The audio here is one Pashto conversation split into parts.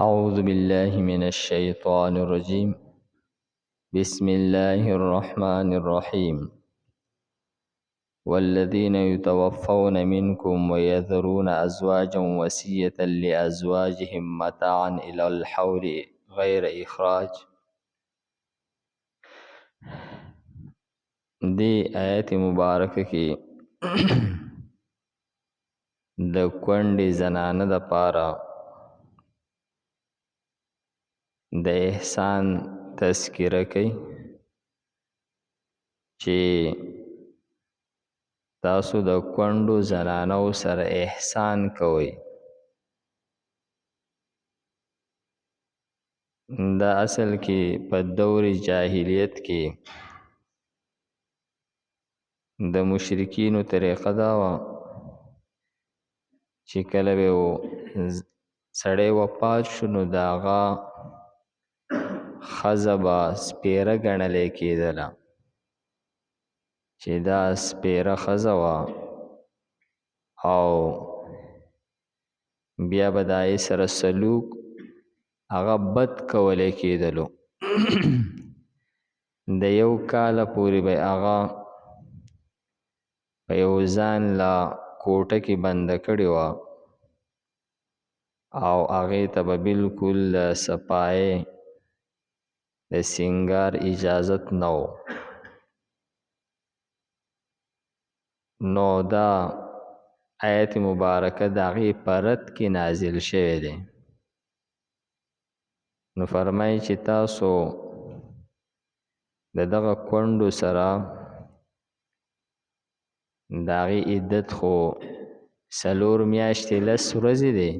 أعوذ بالله من الشيطان الرجيم. بسم الله الرحمن الرحيم. والذين يتوفون منكم ويذرون أزواجا وصية لأزواجهم متاعا إلى الحول غير إخراج. دی آیت مبارکه کی د کونډې زنانه د پاره د احسان تذکره کوي چې تاسو د کونډو زنانو سره احسان کوئ. دا اصل کې په دور جاهلیت کې د مشرکینو طریقه دا وه چې کله به سړی وفات شو نو د هغه ښځه به سپیره ګڼلی کېدله چې دا سپیره ښځه وه او بیا به د هغې سره سلوک هغه بد کولی کېدلو. د یو کاله پورې به هغه په یو ځان له کوټه کې بنده کړې وه او هغې ته به بلکل د صفایۍ د سینګار اجازت نه و. نو دا آیت مبارکه د هغې په رد کې نازل شوی دی. نو فرمایي چې تاسو د دغه کونډو سره د هغې عدت خو 4 میاشتې 10 ورځې دی،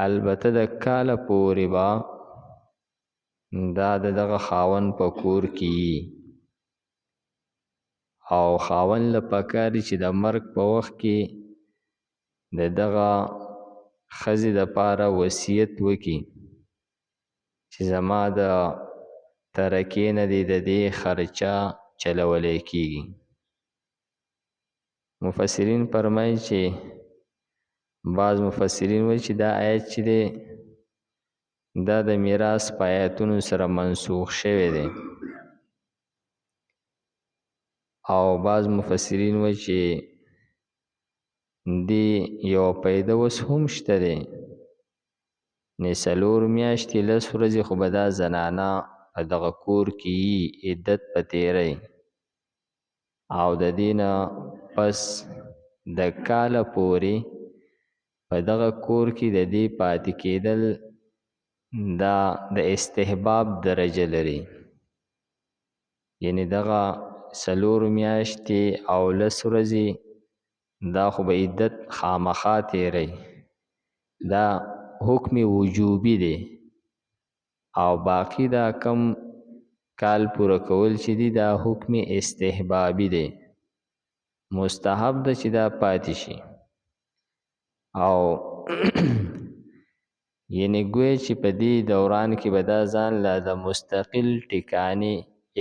البته د کاله پورې به دا د دغه خاوند په کور کې وي او خاوند له پکار دي چې د مرګ په وخت کې د دغه ښځې دپاره وصیت وکړي چې زما د ترکې نه دې د دې خرچه چلولی کېږي. مفسرین فرمایي چې بعض مفسرین وایي چې دا آیت چې دی دا د میراث په آیتونو سره منسوخ شوی دی او بعض مفسرین وایي چې دې یو پیدا اوس هم شته دی، نه 4 میاشتې 10 ورځې خو به دا زنانه په دغه کور کې عدت په تیری او د دې نه پس د کاله پورې په دغه کور کې د دې پاتې کېدل دا د استحباب درجه لري، یعنی دغه 4 میاشتې او 10 ورځې دا خو به عدت خامخا تیری، دا حکم وجوبي دی او باقی دا کم کال پوره کول چې دی دا حکم استحبابي دی، مستحب ده چې دا پاتې شي او یعنی ګویا چې په دې دوران کې به دا ځان له د مستقل ټکانې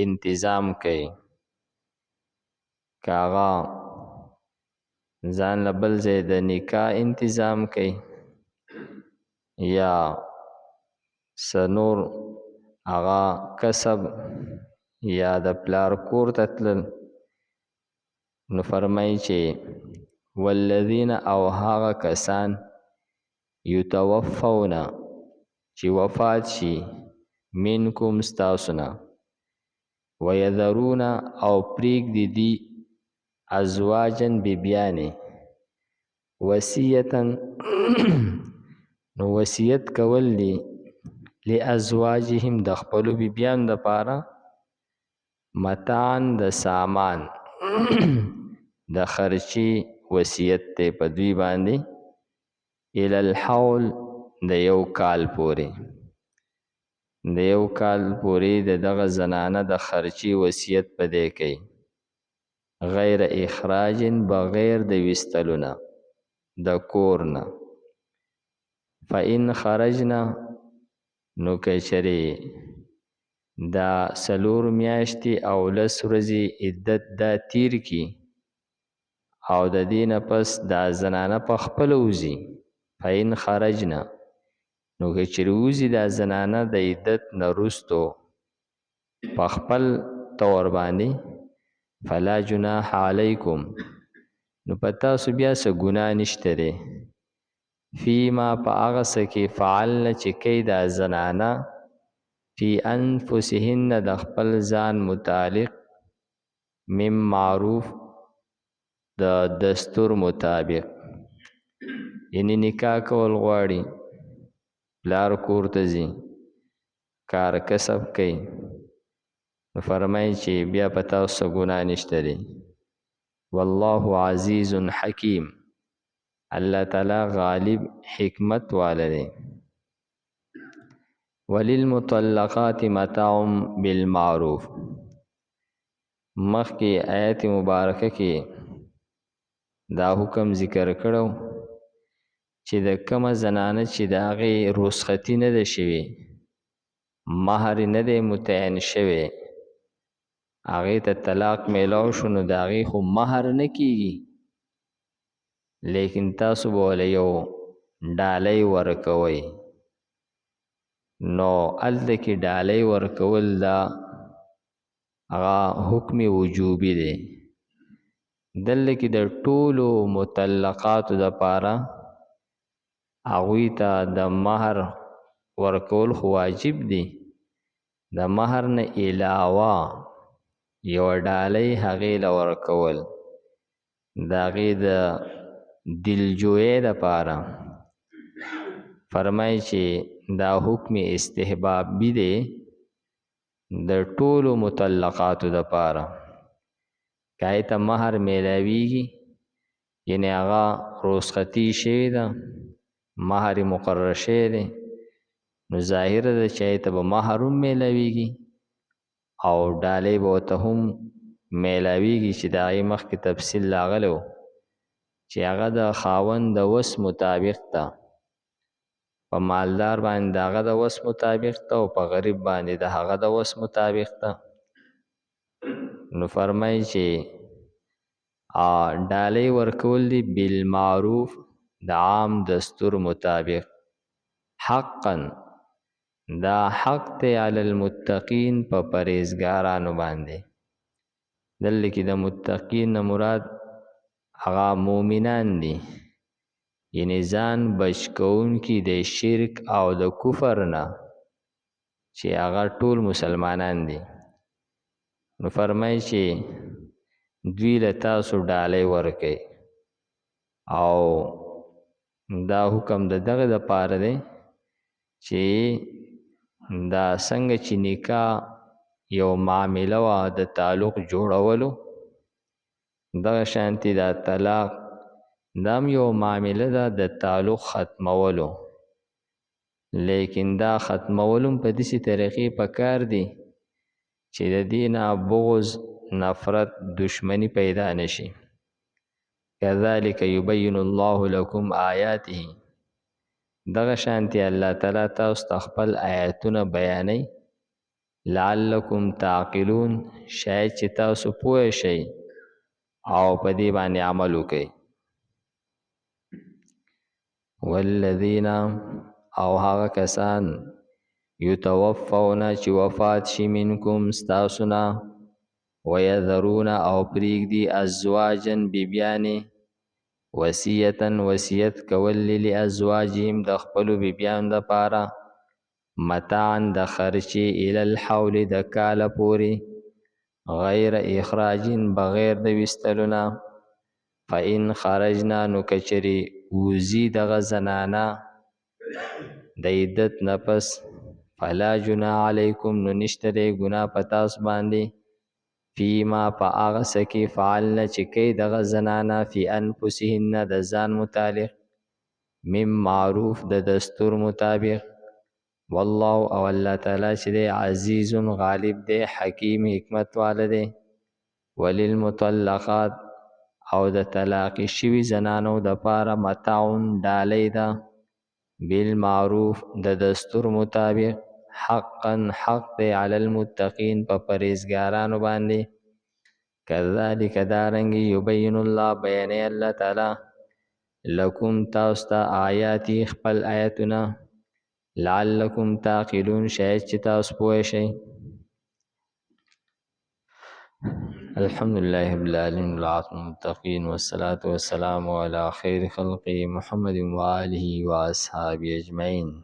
انتظام کوي، که هغه ځان له بل ځای د نکاح انتظام کوي یا څه نور هغه کسب یا د پلار کور ته تلل. نو فرمایي چې والذین او هغه کسان یتوفون چې وفات شي منکم ستاسو نه ویذرون او پریږدي دي ازواجن بیبیانې وصیتا نو وصیت کول دي لازواجهم د خپلو بیبیانو دپاره متاعن د سامان د خرچي وصیت دی په دوی باندې الی الحول د یو کال پورې، د یو کال پورې د دغه زنانه د خرچي وصیت په دی کوي غیر اخراج بغیر د ویستلو نه د کور نه. فإن خرجنا نو که چرې دا 4 میاشتې او 10 ورځې عدت دا تیر کی او د دې نه پس دا زنانه په خپله وځي، فإن خرجنا نو که چیرې وځي دا زنانه د عدت نه وروستو په خپل طور باندې فلا جناح علیکم نو په تاسو بیا څه ګناه نشته دی فیما په هغه څه کې فعلن چې کوي دا زنانه فی انفسهن د خپل ځان متعلق من معروف د دستور مطابق یعنی نکاح کول غواړي پلار کور ته ځي کار کسب کوي نو فرمایي چې بیا په تاسو ګناه نشته دی والله عزیز حکیم الله تعالی غالب حکمت والا دی وللمطلقات متاع بالمعروف مخکې آیت مبارکه کې دا حکم ذکر کړو چې د کومه زنانه چې د هغې رخصتي نه ده شوې مهر نه دی متعین شوی هغې ته طلاق میلاو شو نو د هغې خو مهر نه کیږي لیکن تاسو به ورله یو ډالۍ ورکوئ نو هلته کې ډالۍ ورکول دا هغه حکم وجوبي دی دلته کې د ټولو مطلقاتو دپاره هغوی ته د مهر ورکول خو واجب دی د مهر نه علاوه یو ډالۍ هغې له ورکول د هغې د دلجویۍ دپاره فرمایي چې دا حکم استحبابي دی د ټولو مطلقاتو دپاره که هغې ته مهر میلاویږي یعنې هغه رخصتي شوې ده مهر مقرر شوی دی نو ظاهره ده چې هغې ته به مهر هم میلاویږي او ډالۍ به ورته هم میلاویږي چې د هغې مخکې تفصیل راغلی و چې هغه د خاوند د وس مطابق ده په مالدار باندې د هغه د وس مطابق ده او په غریب باندې د هغه د وس مطابق ده نو فرمایي چې ډالۍ ورکول دي بالمعروف د عام دستور مطابق حقا دا حق دی علی المتقین په پرهیزګارانو باندې دلته کې د متقین نه مراد هغه مؤمنان دي یعنی ځان بچ کوونکي د شرک او د کفر نه چې هغه ټول مسلمانان دي نو فرمایي چې دوی له تاسو ډالۍ ورکوي او دا حکم د دغه دپاره دی چې دا څنګه چې نکاح یو معامله وه د تعلق جوړولو دغه شانتې دا طلاق دا هم یو معامله ده د تعلق ختمولو لیکن دا ختمولو هم په داسې طریقې پکار دي چې د دې نه بغض نفرت دشمنی پیدا نشي کذلک یبین الله لکم آیاته دغه شانتې الله تعالی تاسو ته خپل آیاتونه بیانوي لعلکم تعقلون شاید چې تاسو پوه شئ او په دې باندې عمل وکړئ والذین او هغه کسان یتوفون چې وفات شي منکم ستاسو نه ویذرون او پریږدي ازواجا بیبیانې وصیتا وصیت کول لازواجهم د خپلو بیبیانو دپاره متاعا د خرچې الی الحول د کاله پورې غیر اخراج بغیر د ویستلو نه فإن خرجنا نو کچرې وزي دغه زنانه د عدت نه پس فلا جناح علیکم نو نشته دی ګناه په تاسو باندې فیما په هغه څه کې فعلنه چې کوي دغه زنانه فی انفسهن د ځان متعلق من معروف د دستور مطابق والله او الله تعالی چې دی عزیز غالب دی حکیم حکمت والا دی وللمطلقات او د طلاق شوي زنانو دپاره متاعون ډالۍ ده بالمعروف د دستور مطابق حقا حق دی علی المتقین په پرهیزګارانو باندې کذلک دارنګې یبین الله بیانوي الله تعالی لکم تاسو ته آیاتي خپل آیتونه لعلکم تعقلون شاید چې تاسو پوه شئ. الحمد لله رب العالمين والعاقبة للمتقين والصلاة والسلام على خير خلقه محمد وآله وأصحابه أجمعين.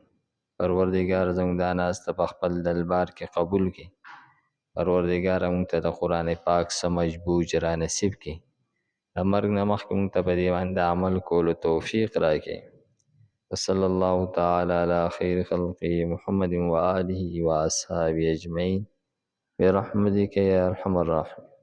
پروردگار زموږ دا ناسته په خپل دربار کې قبول کړي. پروردگار موږ ته د قرآن پاک سمجھ بوج را نصیب کړي. د مرګ نه مخکې موږ ته په دې باندې عمل کولو توفیق راکړي. وصلى الله تعالى على خير خلقه محمد وآله وأصحابه أجمعين برحمتك يا أرحم الراحمين.